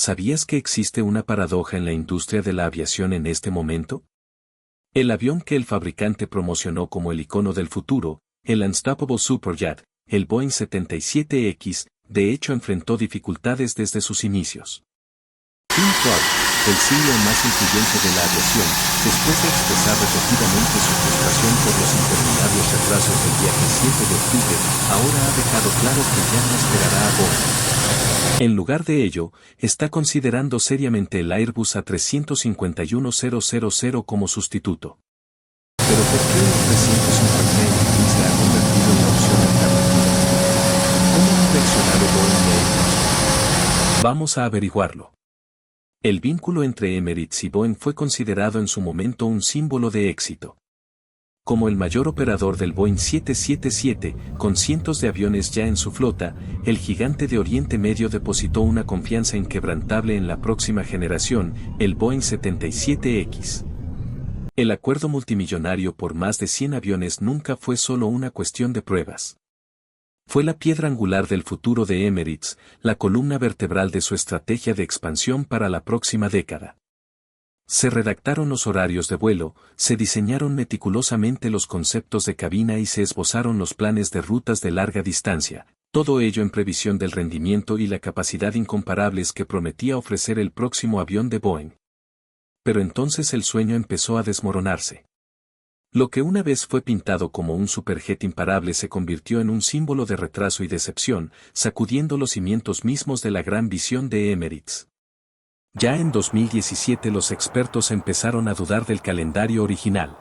¿sabías que existe una paradoja en la industria de la aviación en este momento? El avión que el fabricante promocionó como el icono del futuro, el Unstoppable Superjet, el Boeing 77X, de hecho enfrentó dificultades desde sus inicios. Tim Clark, el CEO más influyente de la aviación, después de expresar repetidamente su frustración por los interminables retrasos del viaje 7 de octubre, ahora ha dejado claro que ya no esperará a Boeing. En lugar de ello, está considerando seriamente el Airbus A350-000 como sustituto. ¿Pero por qué el 350 se ha convertido en la opción alternativa? ¿Cómo ha reaccionado Boeing de Airbus? Vamos a averiguarlo. El vínculo entre Emirates y Boeing fue considerado en su momento un símbolo de éxito. Como el mayor operador del Boeing 777, con cientos de aviones ya en su flota, el gigante de Oriente Medio depositó una confianza inquebrantable en la próxima generación, el Boeing 77X. El acuerdo multimillonario por más de 100 aviones nunca fue solo una cuestión de pruebas. Fue la piedra angular del futuro de Emirates, la columna vertebral de su estrategia de expansión para la próxima década. Se redactaron los horarios de vuelo, se diseñaron meticulosamente los conceptos de cabina y se esbozaron los planes de rutas de larga distancia, todo ello en previsión del rendimiento y la capacidad incomparables que prometía ofrecer el próximo avión de Boeing. Pero entonces el sueño empezó a desmoronarse. Lo que una vez fue pintado como un superjet imparable se convirtió en un símbolo de retraso y decepción, sacudiendo los cimientos mismos de la gran visión de Emirates. Ya en 2017 los expertos empezaron a dudar del calendario original.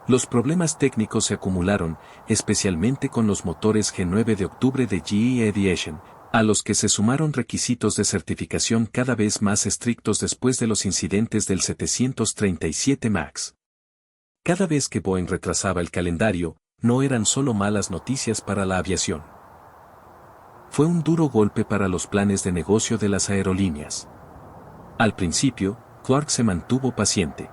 Los problemas técnicos se acumularon, especialmente con los motores G9 de octubre de GE Aviation, a los que se sumaron requisitos de certificación cada vez más estrictos después de los incidentes del 737 MAX. Cada vez que Boeing retrasaba el calendario, no eran solo malas noticias para la aviación. Fue un duro golpe para los planes de negocio de las aerolíneas. Al principio, Clark se mantuvo paciente.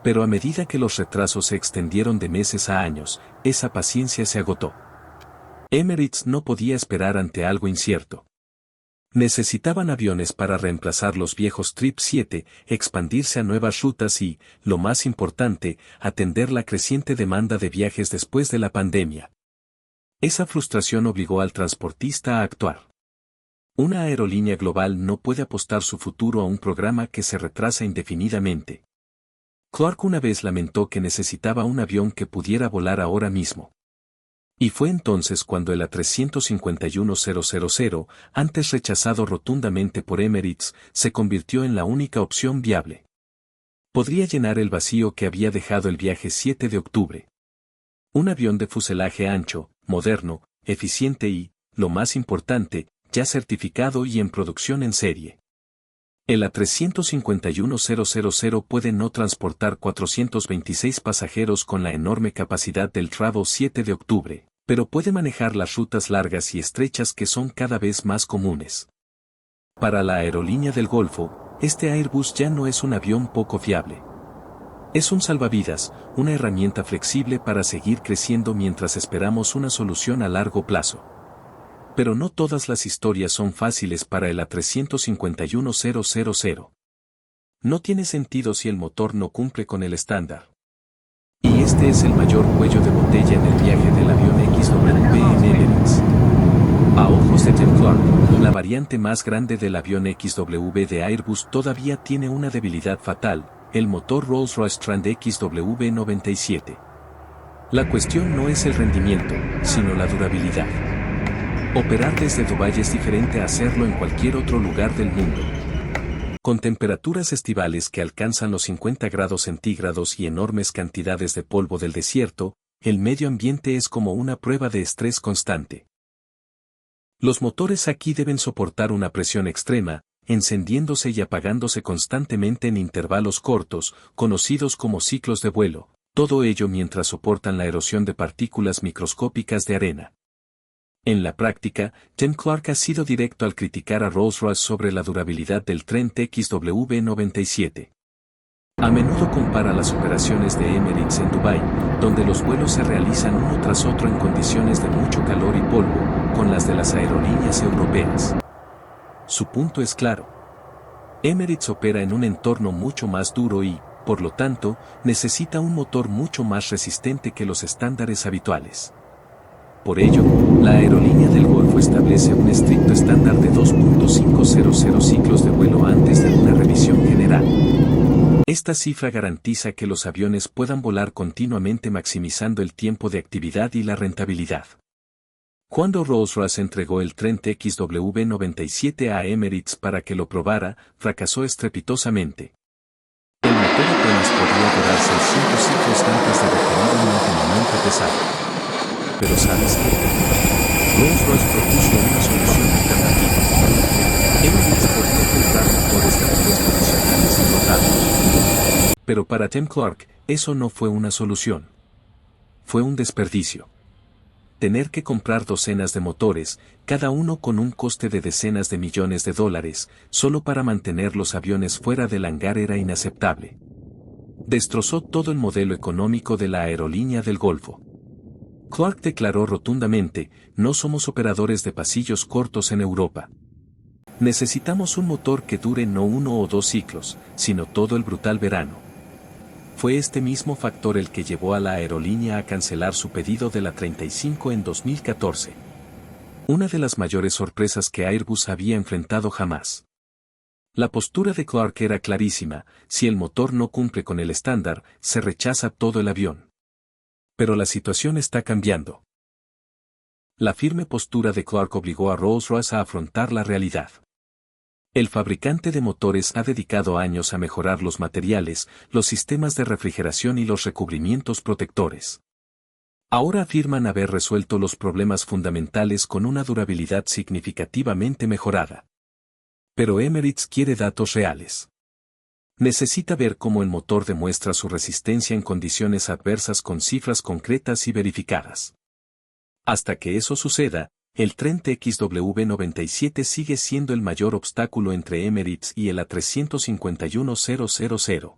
Pero a medida que los retrasos se extendieron de meses a años, esa paciencia se agotó. Emirates no podía esperar ante algo incierto. Necesitaban aviones para reemplazar los viejos 777, expandirse a nuevas rutas y, lo más importante, atender la creciente demanda de viajes después de la pandemia. Esa frustración obligó al transportista a actuar. Una aerolínea global no puede apostar su futuro a un programa que se retrasa indefinidamente. Clark una vez lamentó que necesitaba un avión que pudiera volar ahora mismo. Y fue entonces cuando el A351-000, antes rechazado rotundamente por Emirates, se convirtió en la única opción viable. Podría llenar el vacío que había dejado el viaje 7 de octubre. Un avión de fuselaje ancho, moderno, eficiente y, lo más importante, ya certificado y en producción en serie. El A351-000 puede no transportar 426 pasajeros con la enorme capacidad del Travel 7 de octubre, pero puede manejar las rutas largas y estrechas que son cada vez más comunes. Para la aerolínea del Golfo, este Airbus ya no es un avión poco fiable. Es un salvavidas, una herramienta flexible para seguir creciendo mientras esperamos una solución a largo plazo. Pero no todas las historias son fáciles para el A351-000. No tiene sentido si el motor no cumple con el estándar. Y este es el mayor cuello de botella en el viaje del avión XWB en Emirates. A ojos de Tim Clark, la variante más grande del avión XWB de Airbus todavía tiene una debilidad fatal, el motor Rolls-Royce Trent XWB-97. La cuestión no es el rendimiento, sino la durabilidad. Operar desde Dubái es diferente a hacerlo en cualquier otro lugar del mundo. Con temperaturas estivales que alcanzan los 50 grados centígrados y enormes cantidades de polvo del desierto, el medio ambiente es como una prueba de estrés constante. Los motores aquí deben soportar una presión extrema, encendiéndose y apagándose constantemente en intervalos cortos, conocidos como ciclos de vuelo, todo ello mientras soportan la erosión de partículas microscópicas de arena. En la práctica, Tim Clark ha sido directo al criticar a Rolls-Royce sobre la durabilidad del Trent XWB-97. A menudo compara las operaciones de Emirates en Dubái, donde los vuelos se realizan uno tras otro en condiciones de mucho calor y polvo, con las de las aerolíneas europeas. Su punto es claro. Emirates opera en un entorno mucho más duro y, por lo tanto, necesita un motor mucho más resistente que los estándares habituales. Por ello, la aerolínea del Golfo establece un estricto estándar de 2.500 ciclos de vuelo antes de una revisión general. Esta cifra garantiza que los aviones puedan volar continuamente maximizando el tiempo de actividad y la rentabilidad. Cuando Rolls-Royce entregó el Trent XW97 a Emirates para que lo probara, fracasó estrepitosamente. El motor apenas podía durar 600 ciclos antes de requerir un mantenimiento pesado. Pero ¿sabes qué? Rolls-Royce propuso una solución alternativa. Emirates podía comprar motores de repuesto adicionales y rotables. Pero para Tim Clark, eso no fue una solución. Fue un desperdicio. Tener que comprar docenas de motores, cada uno con un coste de decenas de millones de dólares, solo para mantener los aviones fuera del hangar era inaceptable. Destrozó todo el modelo económico de la aerolínea del Golfo. Clark declaró rotundamente, no somos operadores de pasillos cortos en Europa. Necesitamos un motor que dure no 1 o 2 ciclos, sino todo el brutal verano. Fue este mismo factor el que llevó a la aerolínea a cancelar su pedido de la 35 en 2014. Una de las mayores sorpresas que Airbus había enfrentado jamás. La postura de Clark era clarísima, si el motor no cumple con el estándar, se rechaza todo el avión. Pero la situación está cambiando. La firme postura de Clark obligó a Rolls-Royce a afrontar la realidad. El fabricante de motores ha dedicado años a mejorar los materiales, los sistemas de refrigeración y los recubrimientos protectores. Ahora afirman haber resuelto los problemas fundamentales con una durabilidad significativamente mejorada. Pero Emirates quiere datos reales. Necesita ver cómo el motor demuestra su resistencia en condiciones adversas con cifras concretas y verificadas. Hasta que eso suceda, el Trent XW97 sigue siendo el mayor obstáculo entre Emirates y el A350-1000.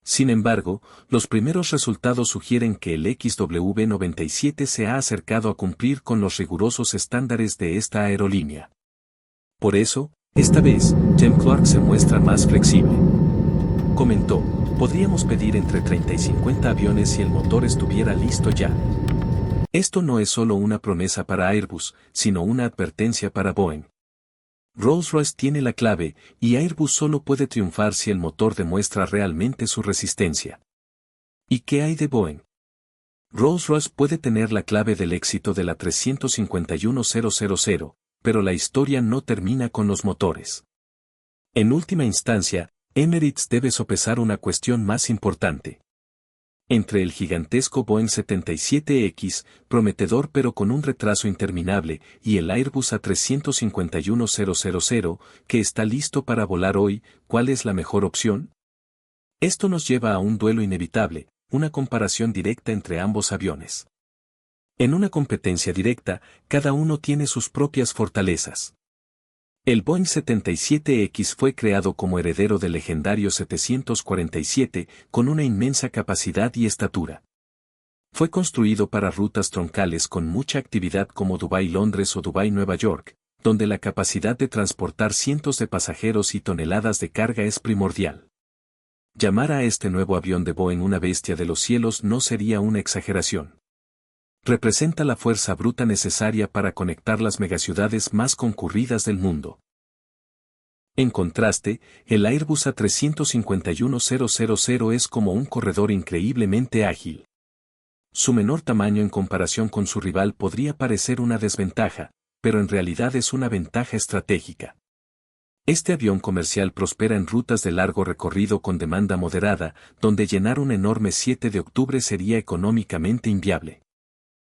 Sin embargo, los primeros resultados sugieren que el XW97 se ha acercado a cumplir con los rigurosos estándares de esta aerolínea. Por eso, esta vez, Tim Clark se muestra más flexible. Comentó, podríamos pedir entre 30 y 50 aviones si el motor estuviera listo ya. Esto no es solo una promesa para Airbus, sino una advertencia para Boeing. Rolls-Royce tiene la clave, y Airbus solo puede triunfar si el motor demuestra realmente su resistencia. ¿Y qué hay de Boeing? Rolls-Royce puede tener la clave del éxito de la 351-000, pero la historia no termina con los motores. En última instancia, Emirates debe sopesar una cuestión más importante. Entre el gigantesco Boeing 77X, prometedor pero con un retraso interminable, y el Airbus A351-000, que está listo para volar hoy, ¿cuál es la mejor opción? Esto nos lleva a un duelo inevitable, una comparación directa entre ambos aviones. En una competencia directa, cada uno tiene sus propias fortalezas. El Boeing 77X fue creado como heredero del legendario 747, con una inmensa capacidad y estatura. Fue construido para rutas troncales con mucha actividad como Dubái-Londres o Dubái-Nueva York, donde la capacidad de transportar cientos de pasajeros y toneladas de carga es primordial. Llamar a este nuevo avión de Boeing una bestia de los cielos no sería una exageración. Representa la fuerza bruta necesaria para conectar las megaciudades más concurridas del mundo. En contraste, el Airbus A351-000 es como un corredor increíblemente ágil. Su menor tamaño en comparación con su rival podría parecer una desventaja, pero en realidad es una ventaja estratégica. Este avión comercial prospera en rutas de largo recorrido con demanda moderada, donde llenar un enorme 7 de octubre sería económicamente inviable.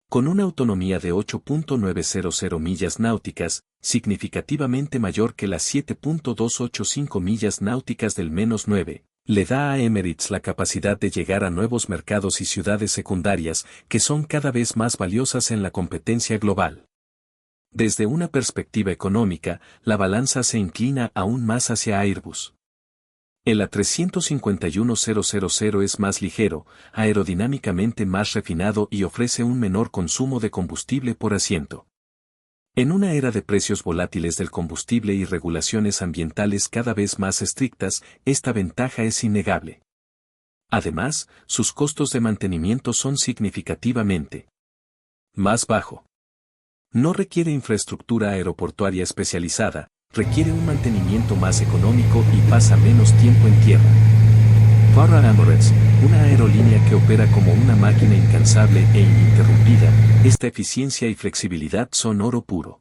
Con una autonomía de 8.900 millas náuticas, significativamente mayor que las 7.285 millas náuticas del -9, le da a Emirates la capacidad de llegar a nuevos mercados y ciudades secundarias que son cada vez más valiosas en la competencia global. Desde una perspectiva económica, la balanza se inclina aún más hacia Airbus. El A351-000 es más ligero, aerodinámicamente más refinado y ofrece un menor consumo de combustible por asiento. En una era de precios volátiles del combustible y regulaciones ambientales cada vez más estrictas, esta ventaja es innegable. Además, sus costos de mantenimiento son significativamente más bajo. No requiere infraestructura aeroportuaria especializada, requiere un mantenimiento más económico y pasa menos tiempo en tierra. Para Emirates, una aerolínea que opera como una máquina incansable e ininterrumpida, esta eficiencia y flexibilidad son oro puro.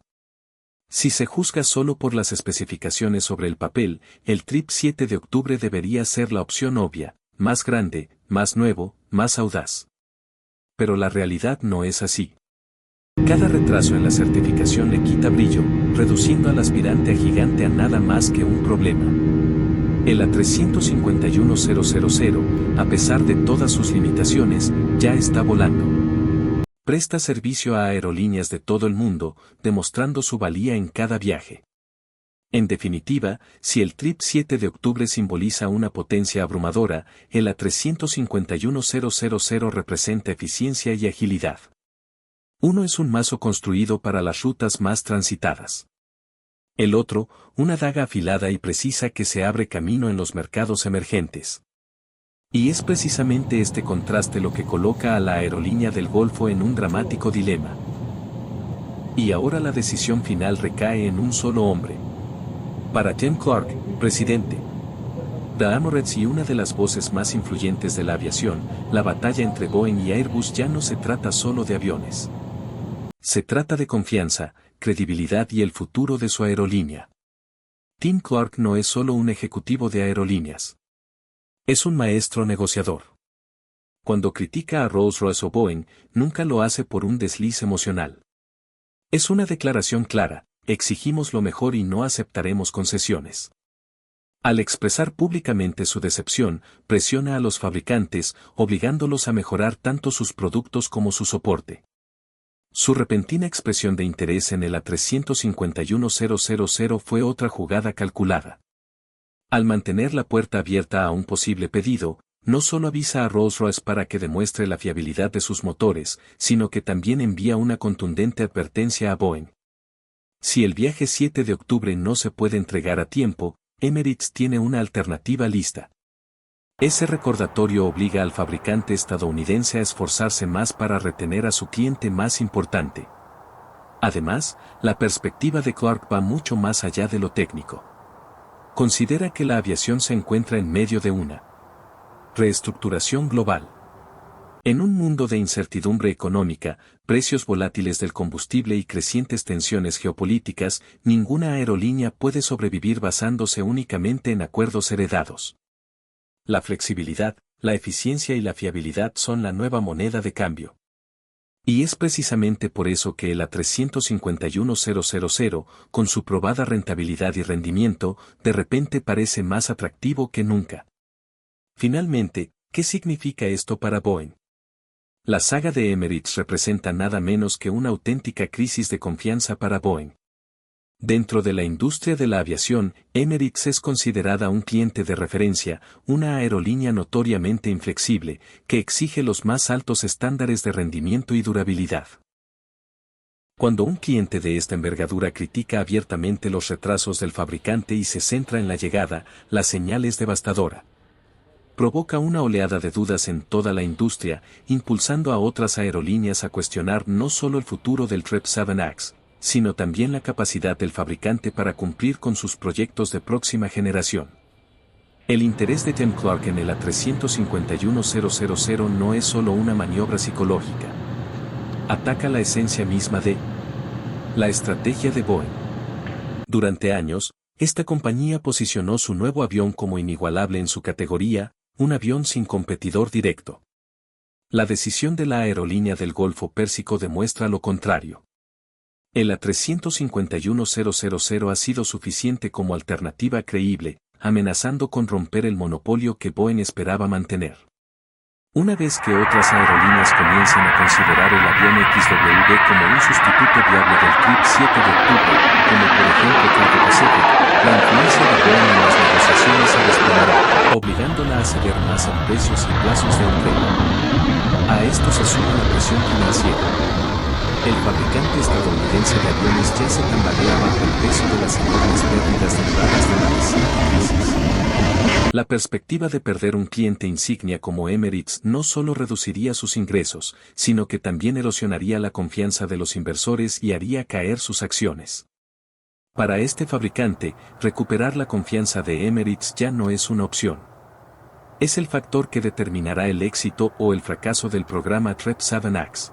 Si se juzga solo por las especificaciones sobre el papel, el Trip 7 de octubre debería ser la opción obvia, más grande, más nuevo, más audaz. Pero la realidad no es así. Cada retraso en la certificación le quita brillo, reduciendo al aspirante a gigante a nada más que un problema. El A351.000, a pesar de todas sus limitaciones, ya está volando. Presta servicio a aerolíneas de todo el mundo, demostrando su valía en cada viaje. En definitiva, si el Trip 7 de octubre simboliza una potencia abrumadora, el A351.000 representa eficiencia y agilidad. Uno es un mazo construido para las rutas más transitadas. El otro, una daga afilada y precisa que se abre camino en los mercados emergentes. Y es precisamente este contraste lo que coloca a la aerolínea del Golfo en un dramático dilema. Y ahora la decisión final recae en un solo hombre. Para Tim Clark, presidente de Emirates y una de las voces más influyentes de la aviación, la batalla entre Boeing y Airbus ya no se trata solo de aviones. Se trata de confianza, credibilidad y el futuro de su aerolínea. Tim Clark no es solo un ejecutivo de aerolíneas. Es un maestro negociador. Cuando critica a Rolls-Royce o Boeing, nunca lo hace por un desliz emocional. Es una declaración clara, exigimos lo mejor y no aceptaremos concesiones. Al expresar públicamente su decepción, presiona a los fabricantes, obligándolos a mejorar tanto sus productos como su soporte. Su repentina expresión de interés en el A351.000 fue otra jugada calculada. Al mantener la puerta abierta a un posible pedido, no solo avisa a Rolls-Royce para que demuestre la fiabilidad de sus motores, sino que también envía una contundente advertencia a Boeing. Si el viaje 7 de octubre no se puede entregar a tiempo, Emirates tiene una alternativa lista. Ese recordatorio obliga al fabricante estadounidense a esforzarse más para retener a su cliente más importante. Además, la perspectiva de Clark va mucho más allá de lo técnico. Considera que la aviación se encuentra en medio de una reestructuración global. En un mundo de incertidumbre económica, precios volátiles del combustible y crecientes tensiones geopolíticas, ninguna aerolínea puede sobrevivir basándose únicamente en acuerdos heredados. La flexibilidad, la eficiencia y la fiabilidad son la nueva moneda de cambio. Y es precisamente por eso que el A351.000, con su probada rentabilidad y rendimiento, de repente parece más atractivo que nunca. Finalmente, ¿qué significa esto para Boeing? La saga de Emirates representa nada menos que una auténtica crisis de confianza para Boeing. Dentro de la industria de la aviación, Emirates es considerada un cliente de referencia, una aerolínea notoriamente inflexible, que exige los más altos estándares de rendimiento y durabilidad. Cuando un cliente de esta envergadura critica abiertamente los retrasos del fabricante y se centra en la llegada, la señal es devastadora. Provoca una oleada de dudas en toda la industria, impulsando a otras aerolíneas a cuestionar no solo el futuro del 777X, sino también la capacidad del fabricante para cumplir con sus proyectos de próxima generación. El interés de Tim Clark en el A351.000 no es solo una maniobra psicológica. Ataca la esencia misma de la estrategia de Boeing. Durante años, esta compañía posicionó su nuevo avión como inigualable en su categoría, un avión sin competidor directo. La decisión de la aerolínea del Golfo Pérsico demuestra lo contrario. El A351.000 ha sido suficiente como alternativa creíble, amenazando con romper el monopolio que Boeing esperaba mantener. Una vez que otras aerolíneas comiencen a considerar el avión XWB como un sustituto viable del Trip 7 de octubre, como por ejemplo Cathay Pacific, la influencia de Boeing en las negociaciones se desplomará, obligándola a ceder más en precios y plazos de entrega. A esto se suma la presión financiera. El fabricante estadounidense de aviones ya se tambalea bajo el peso de las enormes pérdidas derivadas de la reciente crisis. La perspectiva de perder un cliente insignia como Emirates no solo reduciría sus ingresos, sino que también erosionaría la confianza de los inversores y haría caer sus acciones. Para este fabricante, recuperar la confianza de Emirates ya no es una opción. Es el factor que determinará el éxito o el fracaso del programa TREP-7X.